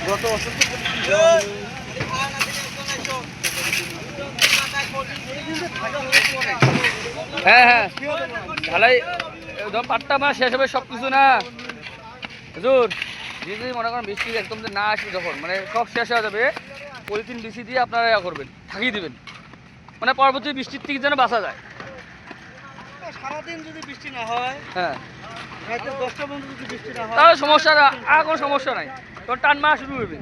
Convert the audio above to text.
গত বছর তো হ্যাঁ হ্যাঁ ঢালাই একদম পাট্টা মাস শেষ হবে সব কিছু না হুজুর যদি মনে করেন বৃষ্টি একদম যে না আসবে যখন মানে সব শেষ হয়ে যাবে পলিথিন বিসি দিয়ে আপনারা ইয়া করবেন থাকিয়ে দিবেন মানে পরবর্তী বৃষ্টির থেকে যেন বাঁচা যায়। সারাদিন যদি বৃষ্টি না হয়, হ্যাঁ রাতে 10টা পর্যন্ত যদি বৃষ্টি না হয়, তাহলে সমস্যা না, আর কোনো সমস্যা নাই, তখন টান মারা শুরু হবে।